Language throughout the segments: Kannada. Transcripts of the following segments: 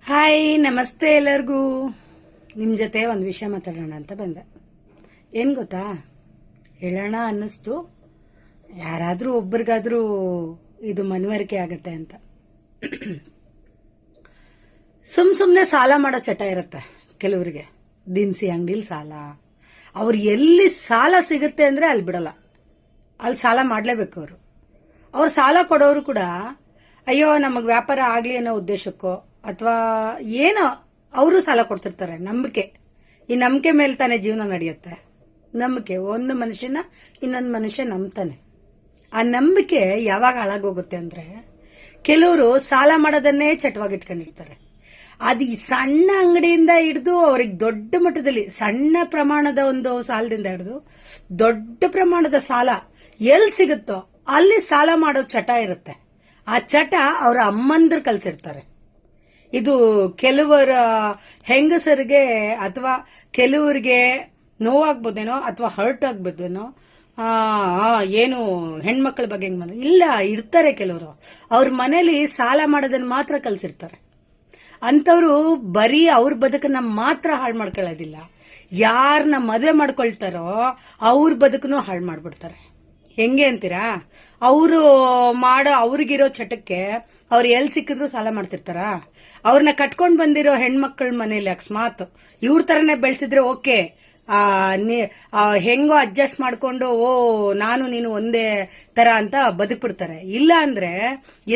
ಹಾಯ್, ನಮಸ್ತೆ ಎಲ್ಲರಿಗೂ. ನಿಮ್ಮ ಜೊತೆ ಒಂದು ವಿಷಯ ಮಾತಾಡೋಣ ಅಂತ ಬಂದೆ. ಏನು ಗೊತ್ತಾ, ಹೇಳೋಣ ಅನ್ನಿಸ್ತು. ಯಾರಾದರೂ ಒಬ್ರಿಗಾದ್ರೂ ಇದು ಮನವರಿಕೆ ಆಗತ್ತೆ ಅಂತ. ಸುಮ್ಮನೆ ಸಾಲ ಮಾಡೋ ಚಟ ಇರುತ್ತೆ ಕೆಲವರಿಗೆ. ದಿನಸಿ ಅಂಗಡಿಲಿ ಸಾಲ, ಅವ್ರು ಎಲ್ಲಿ ಸಾಲ ಸಿಗುತ್ತೆ ಅಂದ್ರೆ ಅಲ್ಲಿ ಬಿಡಲ್ಲ, ಅಲ್ಲಿ ಸಾಲ ಮಾಡಲೇಬೇಕು ಅವರು. ಅವ್ರು ಸಾಲ ಕೊಡೋರು ಕೂಡ ಅಯ್ಯೋ ನಮಗೆ ವ್ಯಾಪಾರ ಆಗಲಿ ಅನ್ನೋ ಉದ್ದೇಶಕ್ಕೋ ಅಥವಾ ಏನೋ ಅವರು ಸಾಲ ಕೊಡ್ತಿರ್ತಾರೆ. ನಂಬಿಕೆ, ಈ ನಂಬಿಕೆ ಮೇಲೆ ತಾನೇ ಜೀವನ ನಡೆಯುತ್ತೆ. ನಂಬಿಕೆ, ಒಂದು ಮನುಷ್ಯನ ಇನ್ನೊಂದು ಮನುಷ್ಯ ನಂಬ್ತಾನೆ. ಆ ನಂಬಿಕೆ ಯಾವಾಗ ಹಾಳಾಗೋಗುತ್ತೆ ಅಂದ್ರೆ, ಕೆಲವರು ಸಾಲ ಮಾಡೋದನ್ನೇ ಚಟವಾಗಿಟ್ಕೊಂಡಿರ್ತಾರೆ. ಅದು ಈ ಸಣ್ಣ ಅಂಗಡಿಯಿಂದ ಹಿಡಿದು ಅವ್ರಿಗೆ ದೊಡ್ಡ ಮಟ್ಟದಲ್ಲಿ ಸಣ್ಣ ಪ್ರಮಾಣದ ಒಂದು ಸಾಲದಿಂದ ಹಿಡಿದು ದೊಡ್ಡ ಪ್ರಮಾಣದ ಸಾಲ ಎಲ್ಲಿ ಸಿಗುತ್ತೋ ಅಲ್ಲಿ ಸಾಲ ಮಾಡೋ ಚಟ ಇರುತ್ತೆ. ಆ ಚಟ ಅವರ ಅಮ್ಮಂದ್ರು ಕಲ್ಸಿರ್ತಾರೆ. ಇದು ಕೆಲವರ ಹೆಂಗಸರಿಗೆ ಅಥವಾ ಕೆಲವರಿಗೆ ನೋವಾಗ್ಬೋದೇನೋ ಅಥವಾ ಹರ್ಟ್ ಆಗ್ಬೋದೇನೋ. ಏನು ಹೆಣ್ಮಕ್ಳ ಬಗ್ಗೆ ಹೆಂಗ್ ಇಲ್ಲ, ಇರ್ತಾರೆ ಕೆಲವರು ಅವ್ರ ಮನೇಲಿ ಸಾಲ ಮಾಡೋದನ್ನ ಮಾತ್ರ ಕಲ್ಸಿರ್ತಾರೆ. ಅಂತವ್ರು ಬರೀ ಅವ್ರ ಬದುಕನ್ನ ಮಾತ್ರ ಹಾಳು ಮಾಡ್ಕೊಳ್ಳೋದಿಲ್ಲ, ಯಾರನ್ನ ಮದುವೆ ಮಾಡ್ಕೊಳ್ತಾರೋ ಅವ್ರ ಬದುಕನ್ನು ಹಾಳು ಮಾಡ್ಬಿಡ್ತಾರೆ. ಹೆಂಗೆ ಅಂತೀರಾ? ಅವ್ರಿಗಿರೋ ಚಟಕ್ಕೆ ಅವ್ರು ಎಲ್ಲಿ ಸಿಕ್ಕಿದ್ರು ಸಾಲ ಮಾಡ್ತಿರ್ತಾರ. ಅವ್ರನ್ನ ಕಟ್ಕೊಂಡ್ ಬಂದಿರೋ ಹೆಣ್ಮಕ್ಳ ಮನೇಲಿ ಅಕಸ್ಮಾತ್ ಇವ್ರ ತರನೇ ಬೆಳೆಸಿದ್ರೆ ಓಕೆ, ಹೆಂಗೋ ಅಡ್ಜಸ್ಟ್ ಮಾಡ್ಕೊಂಡು ನಾನು ನೀನು ಒಂದೇ ತರ ಅಂತ ಬದುಕ್ಬಿಡ್ತಾರೆ. ಇಲ್ಲ ಅಂದ್ರೆ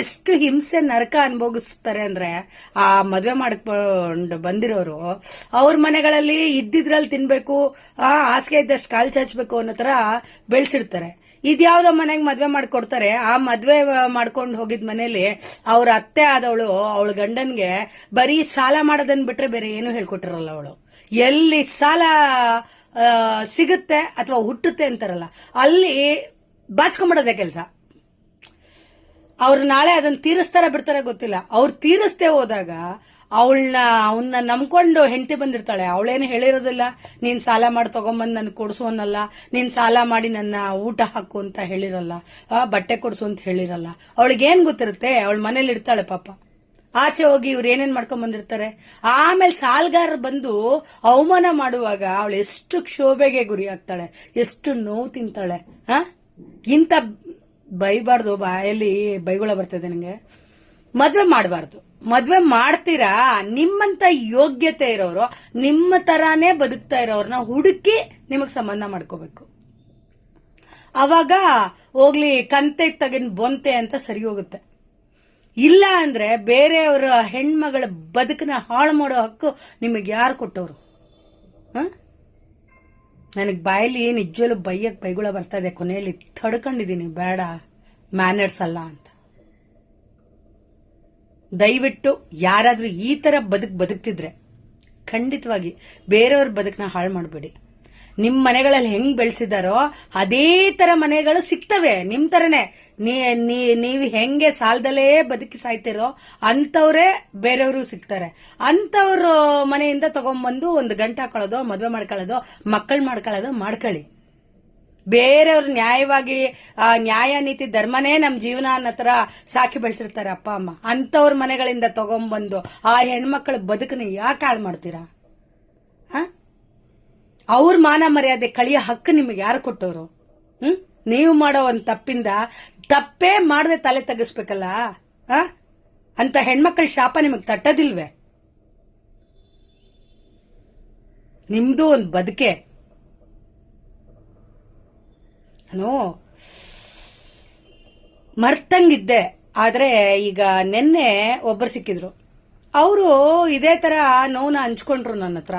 ಎಷ್ಟು ಹಿಂಸೆ ನರಕ ಅನುಭವಿಸ್ತಾರೆ ಅಂದ್ರೆ, ಆ ಮದ್ವೆ ಮಾಡ್ಕೊಂಡು ಬಂದಿರೋರು ಅವ್ರ ಮನೆಗಳಲ್ಲಿ ಇದ್ದಿದ್ರಲ್ಲಿ ತಿನ್ಬೇಕು, ಹಾಸಿಗೆ ಇದ್ದಷ್ಟು ಕಾಲ್ ಚಾಚಬೇಕು ಅನ್ನೋ ತರ ಬೆಳೆಸಿರ್ತಾರೆ. ಇದ್ಯಾವ್ದೋ ಮನೆಗೆ ಮದ್ವೆ ಮಾಡ್ಕೊಡ್ತಾರೆ. ಆ ಮದ್ವೆ ಮಾಡ್ಕೊಂಡು ಹೋಗಿದ್ ಮನೇಲಿ ಅವ್ರ ಅತ್ತೆ ಆದವಳು ಅವಳ ಗಂಡನ್ಗೆ ಬರೀ ಸಾಲ ಮಾಡೋದನ್ನ ಬಿಟ್ರೆ ಬೇರೆ ಏನು ಹೇಳ್ಕೊಟ್ಟಿರಲ್ಲ. ಅವಳು ಎಲ್ಲಿ ಸಾಲ ಸಿಗುತ್ತೆ ಅಥವಾ ಹುಟ್ಟುತ್ತೆ ಅಂತಾರಲ್ಲ, ಅಲ್ಲಿ ಬಾಚ್ಕೊಂಡ್ಬಿಡೋದೇ ಕೆಲಸ. ಅವ್ರು ನಾಳೆ ಅದನ್ನ ತೀರಿಸ್ತಾರ ಬಿಡ್ತಾರ ಗೊತ್ತಿಲ್ಲ. ಅವ್ರು ತೀರಿಸ್ತೇ ಹೋದಾಗ ಅವನ್ನ ನಂಬ್ಕೊಂಡು ಹೆಂಡತಿ ಬಂದಿರ್ತಾಳೆ. ಅವಳೇನು ಹೇಳಿರೋದಿಲ್ಲ, ನೀನ್ ಸಾಲ ಮಾಡಿ ತಗೊಂಬಂದ್ ನನ್ ಕೊಡ್ಸು ಅನ್ನಲ್ಲ, ನೀನ್ ಸಾಲ ಮಾಡಿ ನನ್ನ ಊಟ ಹಾಕು ಅಂತ ಹೇಳಿರಲ್ಲ, ಬಟ್ಟೆ ಕೊಡ್ಸು ಅಂತ ಹೇಳಿರಲ್ಲ. ಅವಳಿಗೇನ್ ಗೊತ್ತಿರುತ್ತೆ? ಅವಳ ಮನೇಲಿ ಇರ್ತಾಳೆ ಪಾಪ. ಆಚೆ ಹೋಗಿ ಇವ್ರು ಏನೇನ್ ಮಾಡ್ಕೊಂಡ್ ಬಂದಿರ್ತಾರೆ. ಆಮೇಲೆ ಸಾಲಗಾರರು ಬಂದು ಅವಮಾನ ಮಾಡುವಾಗ ಅವಳು ಎಷ್ಟು ಕ್ಷೋಭೆಗೆ ಗುರಿ ಆಗ್ತಾಳೆ, ಎಷ್ಟು ನೋವು ತಿಂತಾಳೆ. ಇಂತ ಬೈಬಾರ್ದು, ಬಾಯಲ್ಲಿ ಬೈಗುಳ ಬರ್ತದೆ ನನಗೆ. ಮದ್ವೆ ಮಾಡಬಾರ್ದು. ಮದ್ವೆ ಮಾಡ್ತೀರಾ, ನಿಮ್ಮಂತ ಯೋಗ್ಯತೆ ಇರೋರು, ನಿಮ್ಮ ತರಾನೇ ಬದುಕ್ತಾ ಇರೋರ್ನ ಹುಡುಕಿ ನಿಮಗ್ ಸಂಬಂಧ ಮಾಡ್ಕೋಬೇಕು. ಅವಾಗ ಹೋಗ್ಲಿ ಕಂತೆ ತಗಿನ್ ಬೊಂತೆ ಅಂತ ಸರಿ ಹೋಗುತ್ತೆ. ಇಲ್ಲ ಅಂದ್ರೆ ಬೇರೆಯವರ ಹೆಣ್ಮಗಳ ಬದುಕನ್ನ ಹಾಳು ಮಾಡೋ ಹಕ್ಕು ನಿಮಗೆ ಯಾರು ಕೊಟ್ಟವರು? ನನಗ್ ಬಾಯಲ್ಲಿ ನಿಜವಲ್ಲೂ ಬೈಗುಳ ಬರ್ತದೆ. ಕೊನೆಯಲ್ಲಿ ತಡ್ಕೊಂಡಿದ್ದೀನಿ, ಬೇಡ, ಮ್ಯಾನರ್ಸ್ ಅಲ್ಲ ಅಂತ. ದಯವಿಟ್ಟು ಯಾರಾದ್ರೂ ಈ ತರ ಬದುಕ್ತಿದ್ರೆ ಖಂಡಿತವಾಗಿ ಬೇರೆಯವ್ರ ಬದುಕನ್ನ ಹಾಳು ಮಾಡಬೇಡಿ. ನಿಮ್ ಮನೆಗಳಲ್ಲಿ ಹೆಂಗ್ ಬೆಳೆಸಿದಾರೋ ಅದೇ ತರ ಮನೆಗಳು ಸಿಗ್ತವೆ ನಿಮ್ ತರನೇ. ನೀವು ಹೆಂಗೆ ಸಾಲದಲ್ಲೇ ಬದುಕಿ ಸಾಯ್ತಿರೋ ಅಂತವ್ರೆ ಬೇರೆಯವರು ಸಿಗ್ತಾರೆ. ಅಂತವ್ರ ಮನೆಯಿಂದ ತಗೊಂಡ್ಬಂದು ಒಂದು ಗಂಟೆ ಹಾಕೊಳ್ಳೋದು, ಮದ್ವೆ ಮಾಡ್ಕೊಳ್ಳೋದು, ಮಕ್ಕಳು ಮಾಡ್ಕೊಳ್ಳೋದು ಮಾಡ್ಕೊಳ್ಳಿ. ಬೇರೆಯವ್ರು ನ್ಯಾಯವಾಗಿ ನ್ಯಾಯ ನೀತಿ ಧರ್ಮನೇ ನಮ್ ಜೀವನ ಅನ್ನೋ ತರ ಸಾಕಿ ಬೆಳೆಸಿರ್ತಾರೆ ಅಪ್ಪ ಅಮ್ಮ. ಅಂತವ್ರ ಮನೆಗಳಿಂದ ತಗೊಂಡ್ಬಂದು ಆ ಹೆಣ್ಮಕ್ಳ ಬದುಕನ್ನ ಯಾಕೆ ಹಾಳು ಮಾಡ್ತೀರಾ? ಅವ್ರ ಮಾನ ಮರ್ಯಾದೆ ಕಳಿಯೋ ಹಕ್ಕು ನಿಮಗೆ ಯಾರು ಕೊಟ್ಟವರು? ನೀವು ಮಾಡೋ ಒಂದ್ ತಪ್ಪಿಂದ ತಪ್ಪೇ ಮಾಡದೆ ತಲೆ ತಗ್ಗಿಸ್ಬೇಕಲ್ಲ. ಅಂತ ಹೆಣ್ಮಕ್ಳ ಶಾಪ ನಿಮಗ್ ತಟ್ಟದಿಲ್ವೇ? ನಿಮ್ದು ಒಂದ್ ಬದುಕೆ. ನಾನು ಮರ್ತಂಗಿದ್ದೆ, ಆದ್ರೆ ಈಗ ನಿನ್ನೆ ಒಬ್ಬರು ಸಿಕ್ಕಿದ್ರು. ಅವರು ಇದೇ ತರ ನೋವನ್ನ ಹಂಚ್ಕೊಂಡ್ರು ನನ್ನ ಹತ್ರ.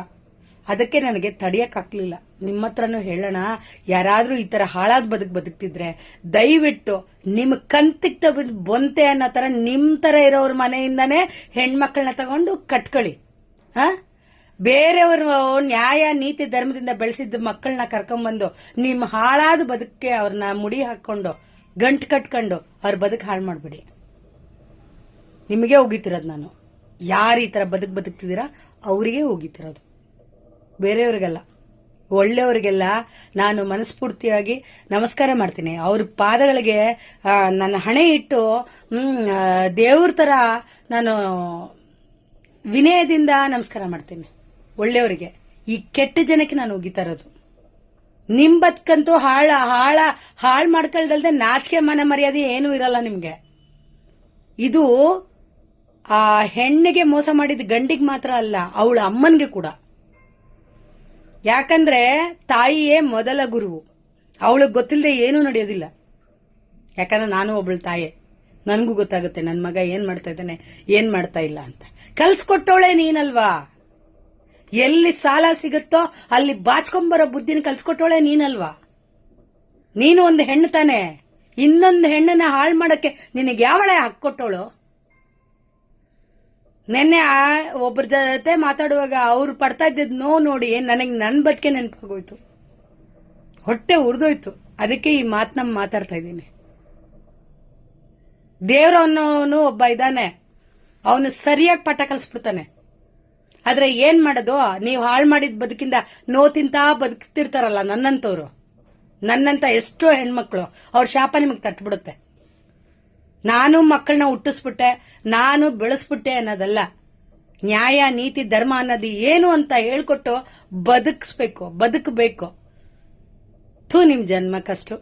ಅದಕ್ಕೆ ನನಗೆ ತಡಿಯಕ್ಕಾಗ್ಲಿಲ್ಲ. ನಿಮ್ಮ ಹತ್ರನೂ ಹೇಳೋಣ, ಯಾರಾದ್ರೂ ಈ ತರ ಹಾಳಾದ ಬದುಕ್ತಿದ್ರೆ ದಯವಿಟ್ಟು ನಿಮ್ ಕಂತಿಗ್ ತಗೊಂಡು ಬೊಂತೆ ಅನ್ನೋ ತರ ನಿಮ್ ತರ ಇರೋರ್ ಮನೆಯಿಂದಾನೇ ಹೆಣ್ಮಕ್ಳನ್ನ ತಗೊಂಡು ಕಟ್ಕೊಳ್ಳಿ. ಬೇರೆಯವರು ನ್ಯಾಯ ನೀತಿ ಧರ್ಮದಿಂದ ಬೆಳೆಸಿದ ಮಕ್ಕಳನ್ನ ಕರ್ಕೊಂಡ್ಬಂದು ನಿಮ್ ಹಾಳಾದ ಬದುಕಕ್ಕೆ ಅವ್ರನ್ನ ಮುಡಿ ಹಾಕೊಂಡು ಗಂಟು ಕಟ್ಕೊಂಡು ಅವ್ರ ಬದುಕು ಹಾಳು ಮಾಡ್ಬಿಡಿ. ನಿಮಗೆ ಹೋಗಿತಿರೋದು ನಾನು. ಯಾರು ಈ ತರ ಬದುಕ್ತಿದ್ದೀರಾ ಅವರಿಗೆ ಹೋಗಿತಿರೋದು, ಬೇರೆಯವ್ರಿಗೆಲ್ಲ. ಒಳ್ಳೆಯವರಿಗೆಲ್ಲ ನಾನು ಮನಸ್ಫೂರ್ತಿಯಾಗಿ ನಮಸ್ಕಾರ ಮಾಡ್ತೀನಿ. ಅವ್ರ ಪಾದಗಳಿಗೆ ನನ್ನ ಹಣೆ ಇಟ್ಟು ದೇವ್ರ ತರ ನಾನು ವಿನಯದಿಂದ ನಮಸ್ಕಾರ ಮಾಡ್ತೀನಿ ಒಳ್ಳೆಯವರಿಗೆ. ಈ ಕೆಟ್ಟ ಜನಕ್ಕೆ ನಾನು ಉಗಿತಾ ಇರೋದು. ನಿಮ್ ಬದುಕಂತೂ ಹಾಳ್ ಮಾಡ್ಕೊಳ್ದಲ್ದೆ ನಾಚಿಕೆ ಮನ ಮರ್ಯಾದೆ ಏನೂ ಇರಲ್ಲ ನಿಮ್ಗೆ. ಇದು ಆ ಹೆಣ್ಣಿಗೆ ಮೋಸ ಮಾಡಿದ ಗಂಡಿಗೆ ಮಾತ್ರ ಅಲ್ಲ, ಅವಳ ಅಮ್ಮನ್ಗೆ ಕೂಡ. ಯಾಕಂದ್ರೆ ತಾಯಿಯೇ ಮೊದಲ ಗುರುವು. ಅವಳಿಗೆ ಗೊತ್ತಿಲ್ಲದೆ ಏನೂ ನಡೆಯೋದಿಲ್ಲ. ಯಾಕಂದ್ರೆ ನಾನು ಒಬ್ಳು ತಾಯೇ, ನನಗೂ ಗೊತ್ತಾಗುತ್ತೆ ನನ್ನ ಮಗ ಏನ್ ಮಾಡ್ತಾ ಇದ್ದಾನೆ, ಏನ್ ಮಾಡ್ತಾ ಇಲ್ಲ ಅಂತ. ಕಲ್ಸ್ಕೊಟ್ಟವಳೆ ನೀನಲ್ವಾ? ಎಲ್ಲಿ ಸಾಲ ಸಿಗುತ್ತೋ ಅಲ್ಲಿ ಬಾಚ್ಕೊಂಬರೋ ಬುದ್ಧಿನ ಕಲ್ಸ್ಕೊಟ್ಟವಳೆ ನೀನಲ್ವಾ? ನೀನು ಒಂದು ಹೆಣ್ಣು ತಾನೆ. ಇನ್ನೊಂದು ಹೆಣ್ಣನ್ನ ಹಾಳು ಮಾಡಕ್ಕೆ ನಿನಗೆ ಯಾವಳೆ ಹಾಕೊಟ್ಟವಳು? ನೆನ್ನೆ ಒಬ್ಬರ ಜೊತೆ ಮಾತಾಡುವಾಗ ಅವ್ರು ಪಡ್ತಾ ಇದ್ದಿದ್ ನೋಡಿ ನನಗೆ ನನ್ನ ಬದುಕೆ ನೆನಪಾಗೋಯ್ತು, ಹೊಟ್ಟೆ ಉರಿದೋಯ್ತು. ಅದಕ್ಕೆ ಈ ಮಾತನ್ನ ಮಾತಾಡ್ತಾ ಇದ್ದೀನಿ. ದೇವ್ರವನು ಒಬ್ಬ ಇದ್ದಾನೆ, ಅವನು ಸರಿಯಾಗಿ ಪಾಠ ಕಲಿಸ್ಬಿಡ್ತಾನೆ. ಆದ್ರೆ ಏನ್ ಮಾಡೋದು, ನೀವು ಹಾಳು ಮಾಡಿದ ಬದುಕಿಂದ ತಿಂತಾ ಬದುಕ್ತಿರ್ತಾರಲ್ಲ ನನ್ನಂತವ್ರು, ನನ್ನಂತ ಎಷ್ಟೋ ಹೆಣ್ಮಕ್ಳು, ಅವ್ರ ಶಾಪ ನಿಮಗೆ ತಟ್ಬಿಡುತ್ತೆ. ನಾನು ಮಕ್ಕಳನ್ನ ಹುಟ್ಟಿಸ್ಬಿಟ್ಟೆ, ನಾನು ಬೆಳೆಸ್ಬಿಟ್ಟೆ ಅನ್ನೋದಲ್ಲ. ನ್ಯಾಯ ನೀತಿ ಧರ್ಮ ಅನ್ನೋದು ಏನು ಅಂತ ಹೇಳ್ಕೊಟ್ಟು ಬದುಕಬೇಕು. ನಿಮ್ ಜನ್ಮ ಕಷ್ಟ.